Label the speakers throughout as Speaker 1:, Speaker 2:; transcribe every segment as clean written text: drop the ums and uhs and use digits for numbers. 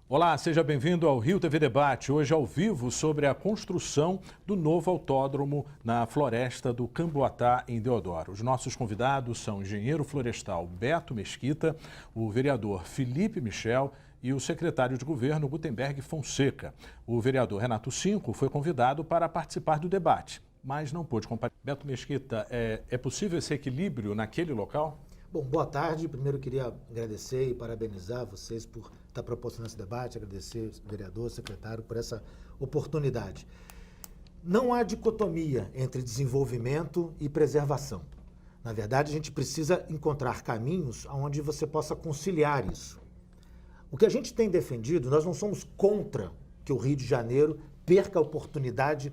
Speaker 1: Olá, seja bem-vindo ao Rio TV Debate, hoje ao vivo sobre a construção do novo autódromo na floresta do Camboatá, em Deodoro. Os nossos convidados são o engenheiro florestal Beto Mesquita, o vereador Felipe Michel e o secretário de governo Gutenberg Fonseca. O vereador Renato Cinco foi convidado para participar do debate, mas não pôde comparecer. Beto Mesquita, é possível esse equilíbrio naquele local?
Speaker 2: Bom, boa tarde. Primeiro eu queria agradecer e parabenizar vocês por estar proporcionando esse debate, agradecer o vereador, secretário, por essa oportunidade. Não há dicotomia entre desenvolvimento e preservação. Na verdade, a gente precisa encontrar caminhos onde você possa conciliar isso. O que a gente tem defendido, nós não somos contra que o Rio de Janeiro perca a oportunidade,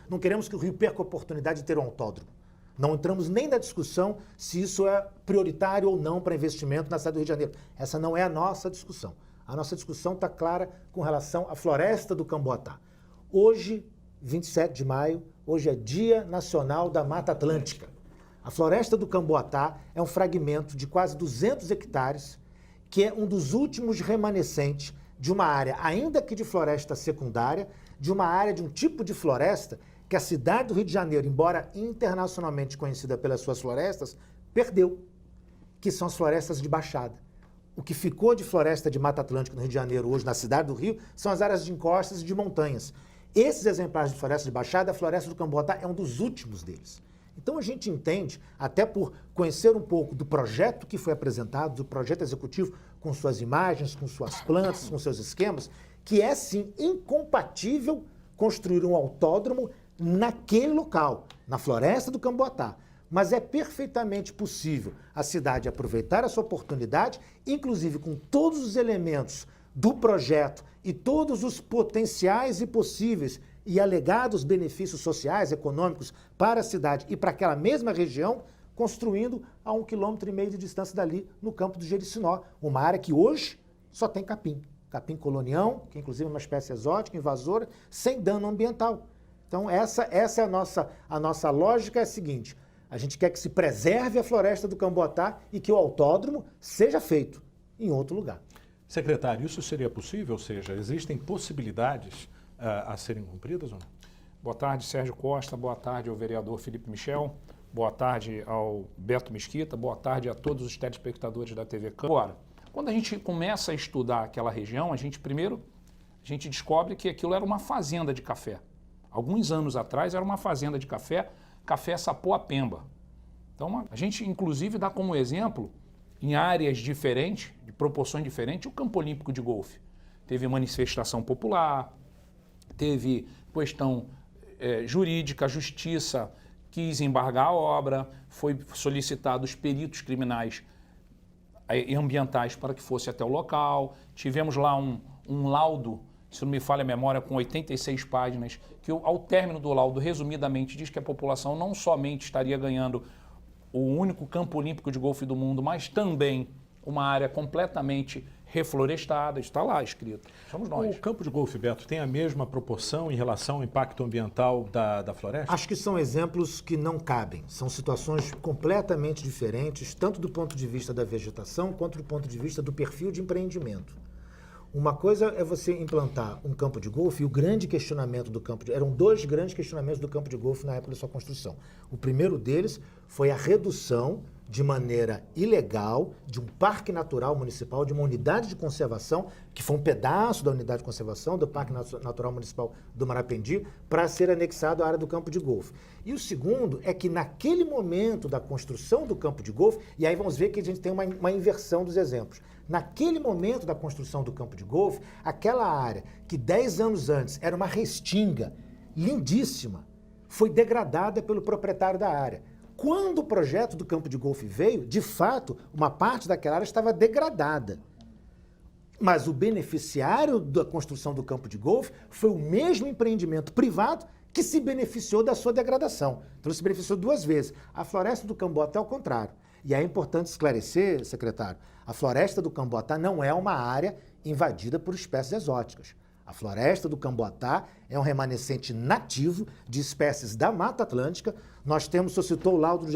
Speaker 2: não queremos que o Rio perca a oportunidade de ter um autódromo. Não entramos nem na discussão se isso é prioritário ou não para investimento na cidade do Rio de Janeiro. Essa não é a nossa discussão. A nossa discussão está clara com relação à floresta do Camboatá. Hoje, 27 de maio, hoje é Dia Nacional da Mata Atlântica. A floresta do Camboatá é um fragmento de quase 200 hectares, que é um dos últimos remanescentes de uma área, ainda que de floresta secundária, de uma área de um tipo de floresta que a cidade do Rio de Janeiro, embora internacionalmente conhecida pelas suas florestas, perdeu, que são as florestas de Baixada. O que ficou de floresta de Mata Atlântica no Rio de Janeiro hoje, na cidade do Rio, são as áreas de encostas e de montanhas. Esses exemplares de floresta de Baixada, a floresta do Camboatá é um dos últimos deles. Então a gente entende, até por conhecer um pouco do projeto que foi apresentado, do projeto executivo, com suas imagens, com suas plantas, com seus esquemas, que é sim incompatível construir um autódromo naquele local, na floresta do Camboatá. Mas é perfeitamente possível a cidade aproveitar essa oportunidade, inclusive com todos os elementos do projeto e todos os potenciais e possíveis e alegados benefícios sociais, econômicos para a cidade e para aquela mesma região, construindo a 1,5 km de distância dali, no campo do Jericinó, uma área que hoje só tem capim. Capim colonião, que inclusive é uma espécie exótica, invasora, sem dano ambiental. Então essa é a nossa lógica é a seguinte: a gente quer que se preserve a floresta do Camboatá e que o autódromo seja feito em outro lugar.
Speaker 1: Secretário, isso seria possível? Ou seja, existem possibilidades a serem cumpridas ou não?
Speaker 3: Boa tarde, Sérgio Costa. Boa tarde ao vereador Felipe Michel. Boa tarde ao Beto Mesquita. Boa tarde a todos os telespectadores da TV Câmara. Agora, quando a gente começa a estudar aquela região, a gente descobre que aquilo era uma fazenda de café. Alguns anos atrás era uma fazenda de café, Café Sapoapemba. Então a gente inclusive dá como exemplo, em áreas diferentes, de proporções diferentes, o Campo Olímpico de Golfe. Teve manifestação popular, teve questão jurídica, a justiça quis embargar a obra, foi solicitado os peritos criminais e ambientais para que fosse até o local. Tivemos lá um laudo, se não me falha a memória, com 86 páginas, que ao término do laudo, resumidamente, diz que a população não somente estaria ganhando o único campo olímpico de golfe do mundo, mas também uma área completamente reflorestada, está lá escrito. Somos nós.
Speaker 1: O campo de golfe, Beto, tem a mesma proporção em relação ao impacto ambiental da floresta?
Speaker 2: Acho que são exemplos que não cabem. São situações completamente diferentes, tanto do ponto de vista da vegetação, quanto do ponto de vista do perfil de empreendimento. Uma coisa é você implantar um campo de golfe e o grande questionamento do campo de... Eram dois grandes questionamentos do campo de golfe na época da sua construção. O primeiro deles foi a redução de maneira ilegal de um parque natural municipal, de uma unidade de conservação, que foi um pedaço da unidade de conservação do Parque Natural Municipal do Marapendi, para ser anexado à área do campo de golfe. E o segundo é que naquele momento da construção do campo de golfe, e aí vamos ver que a gente tem uma inversão dos exemplos. Naquele momento da construção do campo de golfe, aquela área que 10 anos antes era uma restinga lindíssima, foi degradada pelo proprietário da área. Quando o projeto do campo de golfe veio, de fato, uma parte daquela área estava degradada. Mas o beneficiário da construção do campo de golfe foi o mesmo empreendimento privado que se beneficiou da sua degradação. Então ele se beneficiou duas vezes. A floresta do Camboatá é o contrário. E é importante esclarecer, secretário, a floresta do Camboatá não é uma área invadida por espécies exóticas. A floresta do Camboatá é um remanescente nativo de espécies da Mata Atlântica. Nós temos, o senhor citou o laudo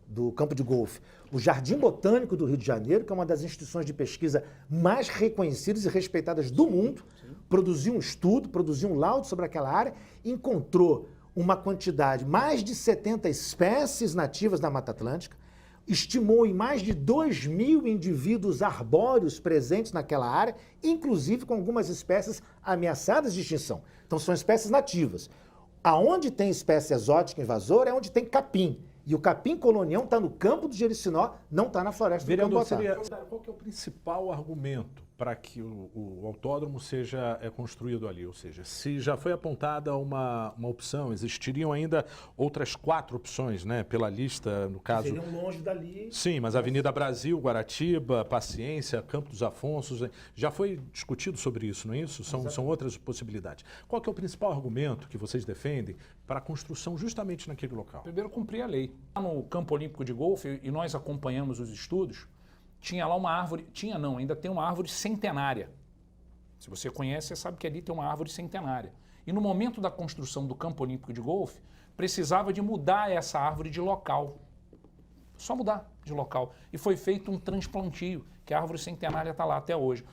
Speaker 2: do campo de golfe, o Jardim Botânico do Rio de Janeiro, que é uma das instituições de pesquisa mais reconhecidas e respeitadas do mundo, produziu um estudo, produziu um laudo sobre aquela área, encontrou uma quantidade, mais de 70 espécies nativas da Mata Atlântica, estimou em mais de 2.000 indivíduos arbóreos presentes naquela área, inclusive com algumas espécies ameaçadas de extinção. Então são espécies nativas. Aonde tem espécie exótica invasora é onde tem capim. E o capim colonião está no campo do Jericinó, não está na floresta do Camboatá.
Speaker 1: Qual que é o principal argumento para que o autódromo seja construído ali? Ou seja, se já foi apontada uma opção, existiriam ainda outras 4 opções, né? Pela lista, no caso...
Speaker 2: Seriam longe dali.
Speaker 1: Sim, mas Avenida Brasil, Guaratiba, Paciência, Campo dos Afonsos, já foi discutido sobre isso, não é isso? São outras possibilidades. Qual que é o principal argumento que vocês defendem para a construção justamente naquele local?
Speaker 3: Primeiro, cumprir a lei. Lá no Campo Olímpico de Golfe, e nós acompanhamos os estudos, tinha lá uma árvore, ainda tem uma árvore centenária. Se você conhece, você sabe que ali tem uma árvore centenária. E no momento da construção do Campo Olímpico de Golfe, precisava de mudar essa árvore de local. Só mudar de local. E foi feito um transplantio, que a árvore centenária está lá até hoje.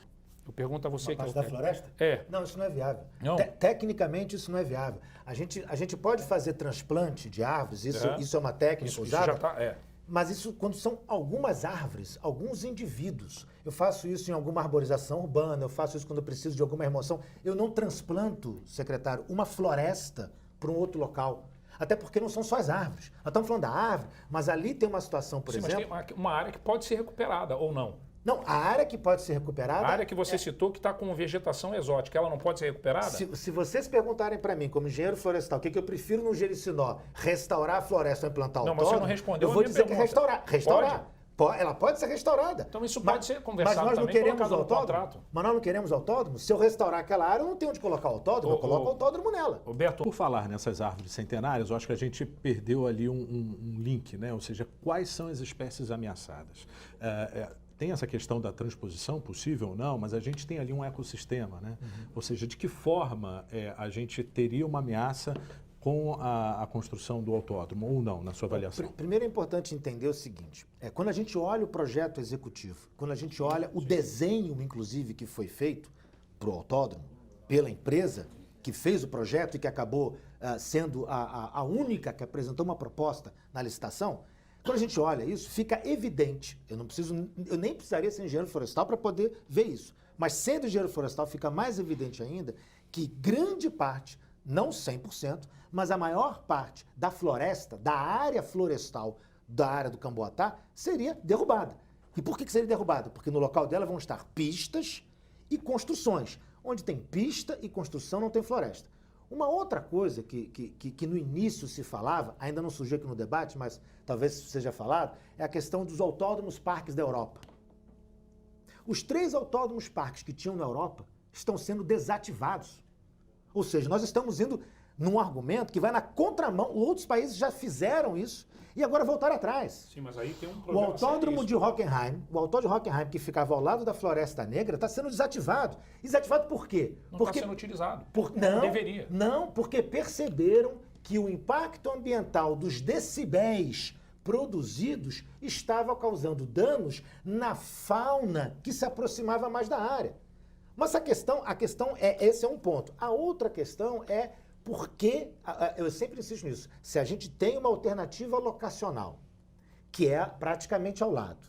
Speaker 3: Eu pergunto a você...
Speaker 2: Parte da floresta?
Speaker 3: É.
Speaker 2: Não, isso não é viável.
Speaker 3: Não?
Speaker 2: Tecnicamente, isso não é viável. A gente pode fazer transplante de árvores, isso é uma técnica usada.
Speaker 3: Isso já está...
Speaker 2: Mas isso quando são algumas árvores, alguns indivíduos. Eu faço isso em alguma arborização urbana, eu faço isso quando eu preciso de alguma remoção. Eu não transplanto, secretário, uma floresta para um outro local. Até porque não são só as árvores. Nós estamos falando da árvore, mas ali tem uma situação, por exemplo...
Speaker 3: Mas tem uma área que pode ser recuperada, ou não?
Speaker 2: Não, a área que pode ser recuperada...
Speaker 3: A área que você citou que está com vegetação exótica, ela não pode ser recuperada?
Speaker 2: Se vocês perguntarem para mim, como engenheiro florestal, o que eu prefiro no Jericinó, restaurar a floresta ou implantar
Speaker 3: não,
Speaker 2: autódromo...
Speaker 3: Não, mas você não respondeu.
Speaker 2: Eu vou dizer que restaurar. Restaurar. Ela pode ser restaurada.
Speaker 3: Então isso pode ser conversado
Speaker 2: mas nós não
Speaker 3: também,
Speaker 2: queremos autódromo. Mas nós não queremos autódromo. Se eu restaurar aquela área, eu não tenho onde colocar o autódromo, eu coloco o autódromo nela.
Speaker 1: Roberto, por falar nessas árvores centenárias, eu acho que a gente perdeu ali um link, né? Ou seja, quais são as espécies ameaçadas? Tem essa questão da transposição possível ou não, mas a gente tem ali um ecossistema, né? Ou seja, de que forma a gente teria uma ameaça com a construção do autódromo ou não, na sua avaliação?
Speaker 2: Primeiro é importante entender o seguinte, quando a gente olha o projeto executivo, quando a gente olha o desenho, inclusive, que foi feito para o autódromo, pela empresa que fez o projeto e que acabou sendo a única que apresentou uma proposta na licitação, quando a gente olha isso, fica evidente, eu nem precisaria ser engenheiro florestal para poder ver isso, mas sendo engenheiro florestal fica mais evidente ainda que grande parte, não 100%, mas a maior parte da floresta, da área florestal da área do Camboatá, seria derrubada. E por que seria derrubada? Porque no local dela vão estar pistas e construções. Onde tem pista e construção não tem floresta. Uma outra coisa que no início se falava, ainda não surgiu aqui no debate, mas talvez seja falado, é a questão dos autódromos parques da Europa. Os 3 autódromos parques que tinham na Europa estão sendo desativados. Ou seja, nós estamos indo num argumento que vai na contramão. Outros países já fizeram isso e agora voltaram atrás.
Speaker 3: Sim, mas aí tem um problema.
Speaker 2: O autódromo de Hockenheim, que ficava ao lado da Floresta Negra, está sendo desativado. Desativado por quê?
Speaker 3: Não está sendo utilizado.
Speaker 2: Não
Speaker 3: deveria.
Speaker 2: Não, porque perceberam que o impacto ambiental dos decibéis produzidos estava causando danos na fauna que se aproximava mais da área. Mas a questão esse é um ponto. A outra questão é porque, eu sempre insisto nisso, se a gente tem uma alternativa locacional, que é praticamente ao lado,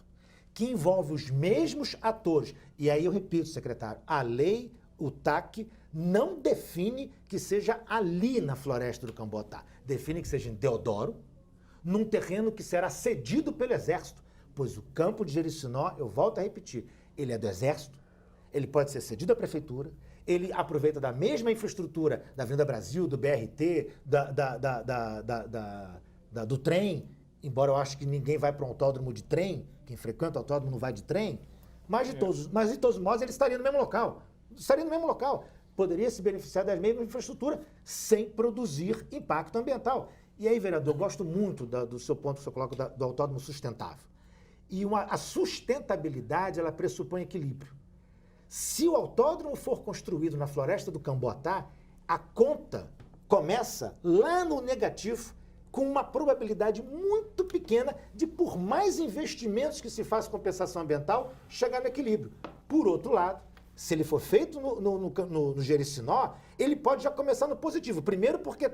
Speaker 2: que envolve os mesmos atores, e aí eu repito, secretário, a lei, o TAC, não define que seja ali na floresta do Camboatá, define que seja em Deodoro, num terreno que será cedido pelo Exército, pois o campo de Jericinó, eu volto a repetir, ele é do Exército, ele pode ser cedido à Prefeitura, ele aproveita da mesma infraestrutura da Avenida Brasil, do BRT, do trem, embora eu acho que ninguém vai para um autódromo de trem, quem frequenta o autódromo não vai de trem, mas de todos os modos ele estaria no mesmo local. Poderia se beneficiar da mesma infraestrutura sem produzir impacto ambiental. E aí, vereador, eu gosto muito do seu ponto que você coloca do autódromo sustentável. E a sustentabilidade, ela pressupõe equilíbrio. Se o autódromo for construído na floresta do Camboatá, a conta começa lá no negativo com uma probabilidade muito pequena de, por mais investimentos que se faça compensação ambiental, chegar no equilíbrio. Por outro lado, se ele for feito no Jericinó, ele pode já começar no positivo. Primeiro porque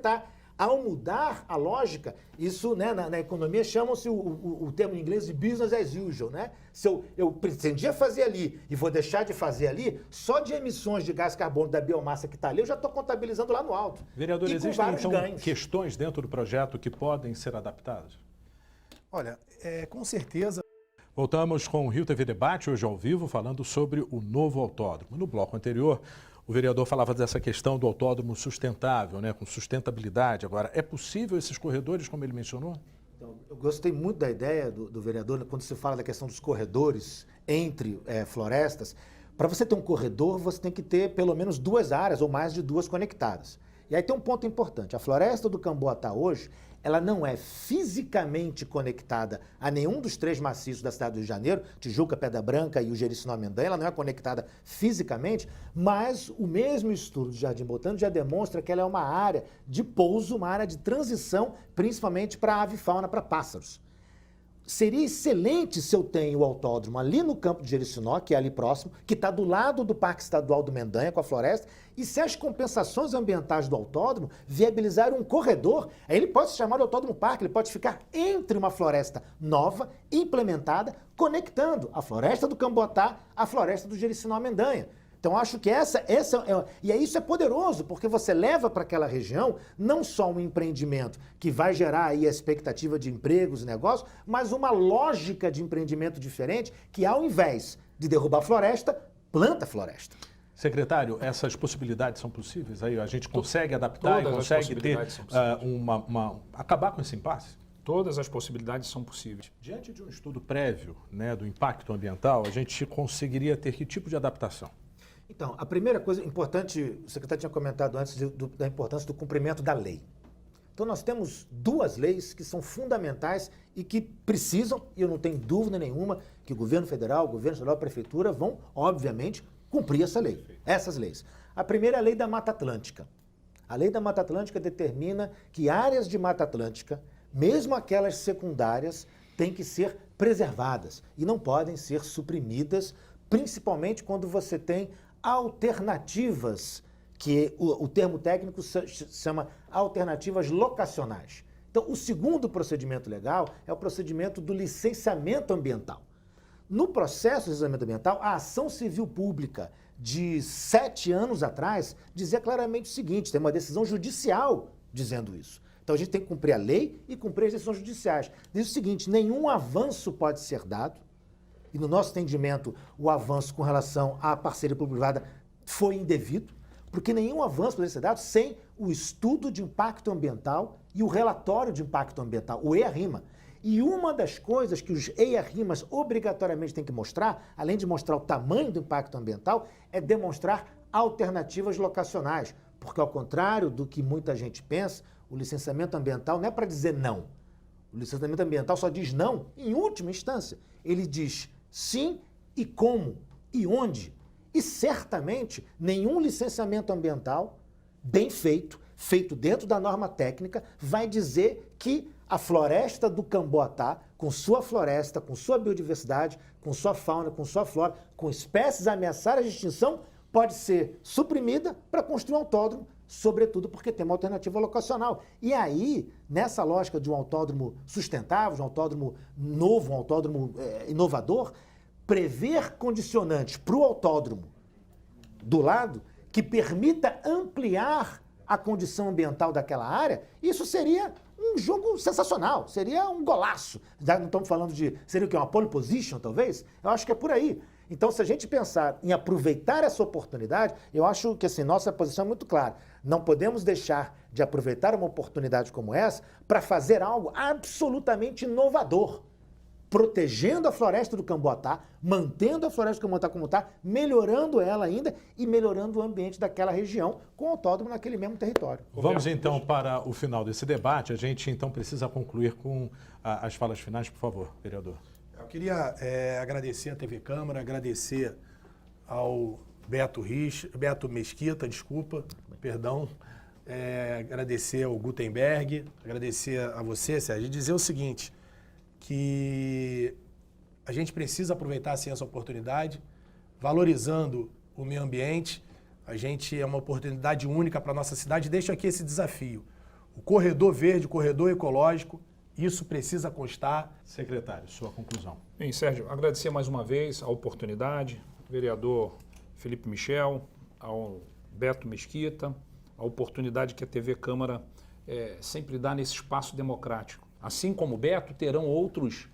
Speaker 2: ao mudar a lógica, isso, né, na economia chamam-se o termo em inglês de business as usual, né? Se eu pretendia fazer ali e vou deixar de fazer ali, só de emissões de gás carbônico da biomassa que está ali, eu já estou contabilizando lá no alto.
Speaker 1: Vereador, existem então
Speaker 2: ganhos.
Speaker 1: questões dentro do projeto que podem ser adaptadas?
Speaker 4: Olha, com certeza.
Speaker 1: Voltamos com o Rio TV Debate, hoje ao vivo, falando sobre o novo autódromo. No bloco anterior, o vereador falava dessa questão do autódromo sustentável, né, com sustentabilidade. Agora, é possível esses corredores, como ele mencionou?
Speaker 2: Então, eu gostei muito da ideia do vereador, quando se fala da questão dos corredores entre florestas. Para você ter um corredor, você tem que ter pelo menos 2 áreas ou mais de 2 conectadas. E aí tem um ponto importante. A floresta do Camboatá hoje, ela não é fisicamente conectada a nenhum dos 3 maciços da cidade do Rio de Janeiro, Tijuca, Pedra Branca e o Jericinó-Mendanha, ela não é conectada fisicamente, mas o mesmo estudo do Jardim Botânico já demonstra que ela é uma área de pouso, uma área de transição, principalmente para avifauna, para pássaros. Seria excelente se eu tenho o autódromo ali no campo de Jericinó, que é ali próximo, que está do lado do Parque Estadual do Mendanha, com a floresta, e se as compensações ambientais do autódromo viabilizarem um corredor, aí ele pode se chamar de autódromo parque, ele pode ficar entre uma floresta nova, implementada, conectando a floresta do Camboatá à floresta do Jericinó-Mendanha. Então, acho que isso é poderoso, porque você leva para aquela região não só um empreendimento que vai gerar aí a expectativa de empregos e negócios, mas uma lógica de empreendimento diferente que, ao invés de derrubar a floresta, planta a floresta.
Speaker 1: Secretário, essas possibilidades são possíveis? Aí a gente consegue adaptar e consegue acabar com esse impasse?
Speaker 3: Todas as possibilidades são possíveis.
Speaker 1: Diante de um estudo prévio, né, do impacto ambiental, a gente conseguiria ter que tipo de adaptação?
Speaker 2: Então, a primeira coisa importante, o secretário tinha comentado antes da importância do cumprimento da lei. Então, nós temos 2 leis que são fundamentais e que precisam, e eu não tenho dúvida nenhuma, que o governo federal, o governo estadual, a prefeitura vão, obviamente, cumprir essa lei, essas leis. A primeira é a Lei da Mata Atlântica. A Lei da Mata Atlântica determina que áreas de Mata Atlântica, mesmo aquelas secundárias, têm que ser preservadas e não podem ser suprimidas, principalmente quando você tem alternativas, que o termo técnico se chama alternativas locacionais. Então, o segundo procedimento legal é o procedimento do licenciamento ambiental. No processo de licenciamento ambiental, a ação civil pública de 7 anos atrás dizia claramente o seguinte, tem uma decisão judicial dizendo isso. Então, a gente tem que cumprir a lei e cumprir as decisões judiciais. Diz o seguinte, nenhum avanço pode ser dado, e no nosso entendimento, o avanço com relação à parceria público-privada foi indevido, porque nenhum avanço pode ser dado sem o estudo de impacto ambiental e o relatório de impacto ambiental, o EIA-RIMA. E uma das coisas que os EIA-RIMAs obrigatoriamente têm que mostrar, além de mostrar o tamanho do impacto ambiental, é demonstrar alternativas locacionais. Porque, ao contrário do que muita gente pensa, o licenciamento ambiental não é para dizer não. O licenciamento ambiental só diz não em última instância. Ele diz sim e como e onde. E certamente nenhum licenciamento ambiental bem feito, feito dentro da norma técnica, vai dizer que a floresta do Camboatá, com sua floresta, com sua biodiversidade, com sua fauna, com sua flora, com espécies ameaçadas de extinção, pode ser suprimida para construir um autódromo, sobretudo porque tem uma alternativa locacional. E aí, nessa lógica de um autódromo sustentável, de um autódromo novo, um autódromo inovador, prever condicionantes para o autódromo do lado que permita ampliar a condição ambiental daquela área, isso seria um jogo sensacional, seria um golaço. Já não estamos falando seria o quê? Uma pole position, talvez? Eu acho que é por aí. Então, se a gente pensar em aproveitar essa oportunidade, eu acho que assim, nossa posição é muito clara. Não podemos deixar de aproveitar uma oportunidade como essa para fazer algo absolutamente inovador, protegendo a floresta do Camboatá, mantendo a floresta do Camboatá como está, melhorando ela ainda e melhorando o ambiente daquela região com o autódromo naquele mesmo território.
Speaker 1: Vamos então para o final desse debate. A gente então precisa concluir com as falas finais, por favor, vereador.
Speaker 4: Eu queria agradecer à TV Câmara, agradecer ao Beto Mesquita, perdão, agradecer ao Gutenberg, agradecer a você, Sérgio, e dizer o seguinte, que a gente precisa aproveitar assim essa oportunidade, valorizando o meio ambiente. A gente é uma oportunidade única para a nossa cidade. Deixo aqui esse desafio. O corredor verde, o corredor ecológico, isso precisa constar.
Speaker 1: Secretário, sua conclusão.
Speaker 3: Bem, Sérgio, agradecer mais uma vez a oportunidade, vereador Felipe Michel, ao Beto Mesquita, a oportunidade que a TV Câmara sempre dá nesse espaço democrático. Assim como o Beto, terão outros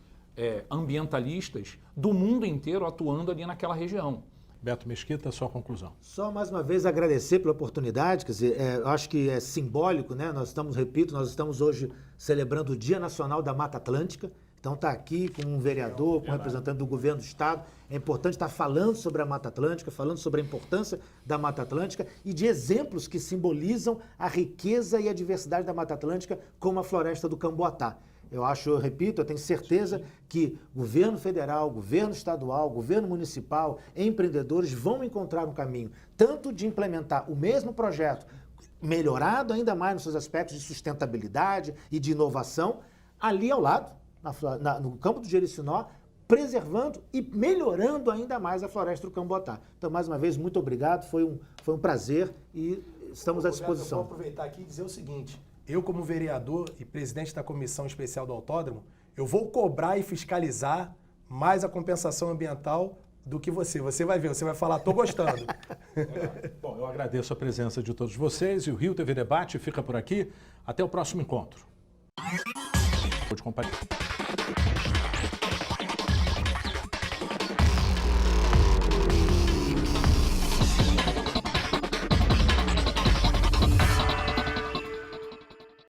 Speaker 3: ambientalistas do mundo inteiro atuando ali naquela região.
Speaker 1: Beto Mesquita, sua conclusão.
Speaker 2: Só mais uma vez agradecer pela oportunidade, quer dizer, eu acho que é simbólico, né? Nós estamos hoje celebrando o Dia Nacional da Mata Atlântica, então está aqui com um vereador, com um representante do governo do estado, é importante estar falando sobre a Mata Atlântica, falando sobre a importância da Mata Atlântica e de exemplos que simbolizam a riqueza e a diversidade da Mata Atlântica, como a floresta do Camboatá. Eu repito, eu tenho certeza que governo federal, governo estadual, governo municipal, empreendedores vão encontrar um caminho, tanto de implementar o mesmo projeto, melhorado ainda mais nos seus aspectos de sustentabilidade e de inovação, ali ao lado, no campo do Jericinó, preservando e melhorando ainda mais a floresta do Camboatá. Então, mais uma vez, muito obrigado, foi um prazer e estamos à disposição.
Speaker 4: Eu vou aproveitar aqui e dizer o seguinte, eu como vereador e presidente da Comissão Especial do Autódromo, eu vou cobrar e fiscalizar mais a compensação ambiental do que você. Você vai ver, você vai falar, tô gostando.
Speaker 1: Bom, eu agradeço a presença de todos vocês e o Rio TV Debate fica por aqui. Até o próximo encontro. Pode compartilhar.